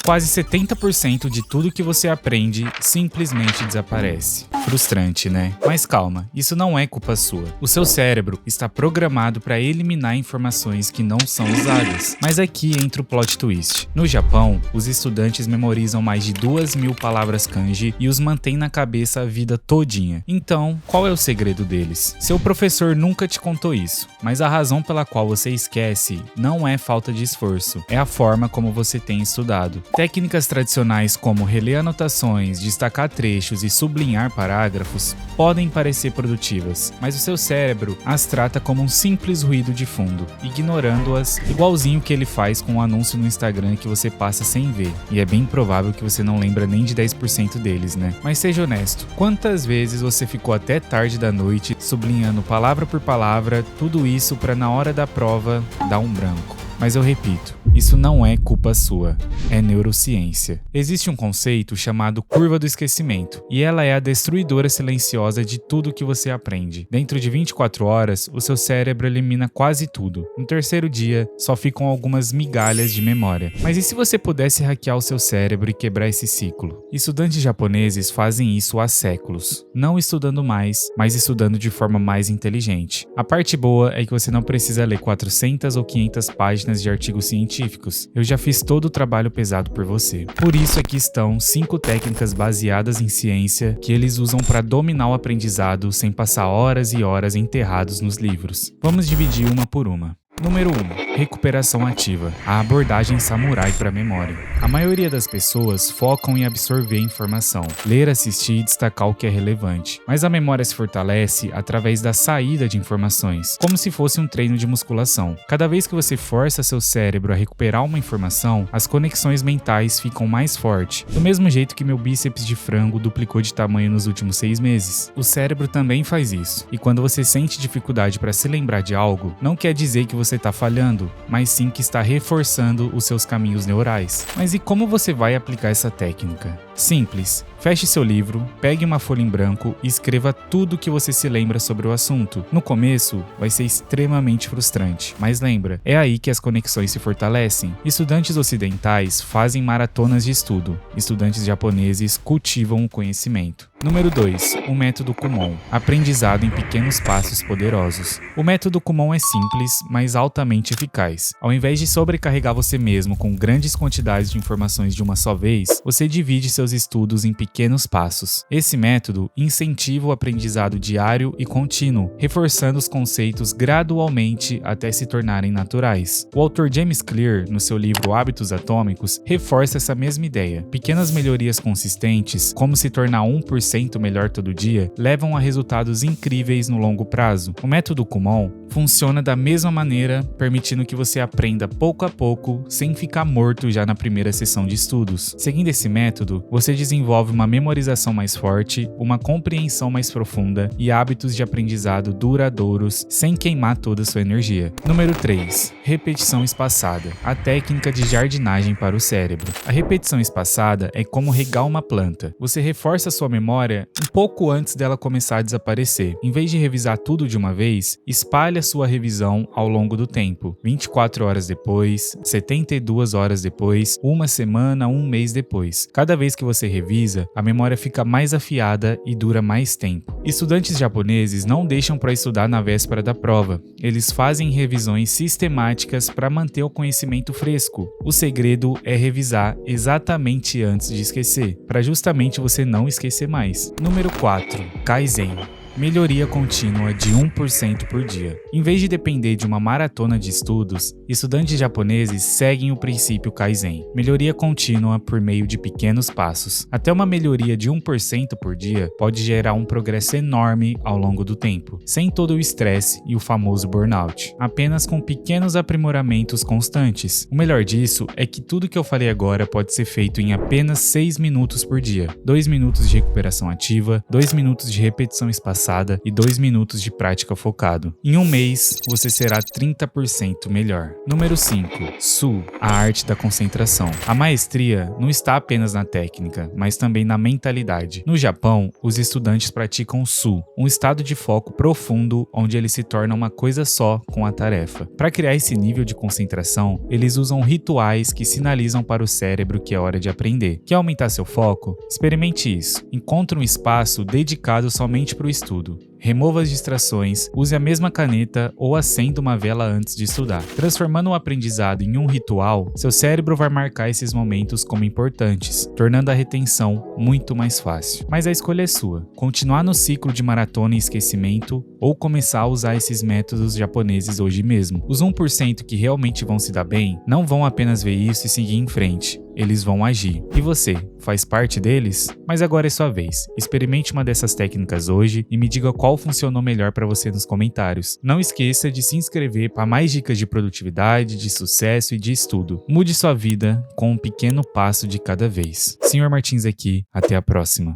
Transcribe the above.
Quase 70% de tudo que você aprende simplesmente desaparece. Frustrante, né? Mas calma, isso não é culpa sua. O seu cérebro está programado para eliminar informações que não são usadas. Mas aqui entra o plot twist. No Japão, os estudantes memorizam mais de 2.000 palavras kanji e os mantêm na cabeça a vida todinha. Então, qual é o segredo deles? Seu professor nunca te contou isso, mas a razão pela qual você esquece não é falta de esforço, é a forma como você tem estudado. Técnicas tradicionais como reler anotações, destacar trechos e sublinhar parágrafos podem parecer produtivas, mas o seu cérebro as trata como um simples ruído de fundo, ignorando-as igualzinho que ele faz com um anúncio no Instagram que você passa sem ver. E é bem provável que você não lembra nem de 10% deles, né? Mas seja honesto, quantas vezes você ficou até tarde da noite sublinhando palavra por palavra tudo isso para na hora da prova dar um branco? Mas eu repito, isso não é culpa sua, é neurociência. Existe um conceito chamado curva do esquecimento, e ela é a destruidora silenciosa de tudo que você aprende. Dentro de 24 horas, o seu cérebro elimina quase tudo. No terceiro dia, só ficam algumas migalhas de memória. Mas e se você pudesse hackear o seu cérebro e quebrar esse ciclo? Estudantes japoneses fazem isso há séculos, não estudando mais, mas estudando de forma mais inteligente. A parte boa é que você não precisa ler 400 ou 500 páginas de artigos científicos. Eu já fiz todo o trabalho pesado por você. Por isso aqui estão 5 técnicas baseadas em ciência que eles usam para dominar o aprendizado sem passar horas e horas enterrados nos livros. Vamos dividir uma por uma. Número 1. Recuperação ativa. A abordagem samurai para a memória. A maioria das pessoas focam em absorver informação, ler, assistir e destacar o que é relevante. Mas a memória se fortalece através da saída de informações, como se fosse um treino de musculação. Cada vez que você força seu cérebro a recuperar uma informação, as conexões mentais ficam mais fortes. Do mesmo jeito que meu bíceps de frango duplicou de tamanho nos últimos 6 meses. O cérebro também faz isso. E quando você sente dificuldade para se lembrar de algo, não quer dizer que você está falhando, mas sim que está reforçando os seus caminhos neurais. Mas e como você vai aplicar essa técnica? Simples. Feche seu livro, pegue uma folha em branco e escreva tudo que você se lembra sobre o assunto. No começo, vai ser extremamente frustrante, mas lembra, é aí que as conexões se fortalecem. Estudantes ocidentais fazem maratonas de estudo, estudantes japoneses cultivam o conhecimento. Número 2. O método Kumon. Aprendizado em pequenos passos poderosos. O método Kumon é simples, mas altamente eficaz. Ao invés de sobrecarregar você mesmo com grandes quantidades de informações de uma só vez, você divide seus estudos em pequenos passos. Esse método incentiva o aprendizado diário e contínuo, reforçando os conceitos gradualmente até se tornarem naturais. O autor James Clear, no seu livro Hábitos Atômicos, reforça essa mesma ideia. Pequenas melhorias consistentes, como se tornar 1% melhor todo dia, levam a resultados incríveis no longo prazo. O método Kumon funciona da mesma maneira, permitindo que você aprenda pouco a pouco, sem ficar morto já na primeira sessão de estudos. Seguindo esse método, você desenvolve uma memorização mais forte, uma compreensão mais profunda e hábitos de aprendizado duradouros, sem queimar toda a sua energia. Número 3. Repetição espaçada. A técnica de jardinagem para o cérebro. A repetição espaçada é como regar uma planta. Você reforça sua memória um pouco antes dela começar a desaparecer. Em vez de revisar tudo de uma vez, espalhe a sua revisão ao longo do tempo. 24 horas depois, 72 horas depois, uma semana, um mês depois. Cada vez que você revisa, a memória fica mais afiada e dura mais tempo. Estudantes japoneses não deixam para estudar na véspera da prova. Eles fazem revisões sistemáticas para manter o conhecimento fresco. O segredo é revisar exatamente antes de esquecer, para justamente você não esquecer mais. Número 4. Kaizen. Melhoria contínua de 1% por dia. Em vez de depender de uma maratona de estudos, estudantes japoneses seguem o princípio Kaizen, melhoria contínua por meio de pequenos passos. Até uma melhoria de 1% por dia pode gerar um progresso enorme ao longo do tempo, sem todo o estresse e o famoso burnout, apenas com pequenos aprimoramentos constantes. O melhor disso é que tudo que eu falei agora pode ser feito em apenas 6 minutos por dia, 2 minutos de recuperação ativa, 2 minutos de repetição espaçada espaçada e 2 minutos de prática focado. Em um mês, você será 30% melhor. Número 5. SU, a arte da concentração. A maestria não está apenas na técnica, mas também na mentalidade. No Japão, os estudantes praticam SU, um estado de foco profundo onde eles se tornam uma coisa só com a tarefa. Para criar esse nível de concentração, eles usam rituais que sinalizam para o cérebro que é hora de aprender. Quer aumentar seu foco? Experimente isso. Encontre um espaço dedicado somente para o estudo. Remova as distrações, use a mesma caneta ou acenda uma vela antes de estudar. Transformando o aprendizado em um ritual, seu cérebro vai marcar esses momentos como importantes, tornando a retenção muito mais fácil. Mas a escolha é sua: continuar no ciclo de maratona e esquecimento ou começar a usar esses métodos japoneses hoje mesmo. Os 1% que realmente vão se dar bem não vão apenas ver isso e seguir em frente. Eles vão agir. E você, faz parte deles? Mas agora é sua vez. Experimente uma dessas técnicas hoje e me diga qual funcionou melhor para você nos comentários. Não esqueça de se inscrever para mais dicas de produtividade, de sucesso e de estudo. Mude sua vida com um pequeno passo de cada vez. Sr. Martins aqui, até a próxima.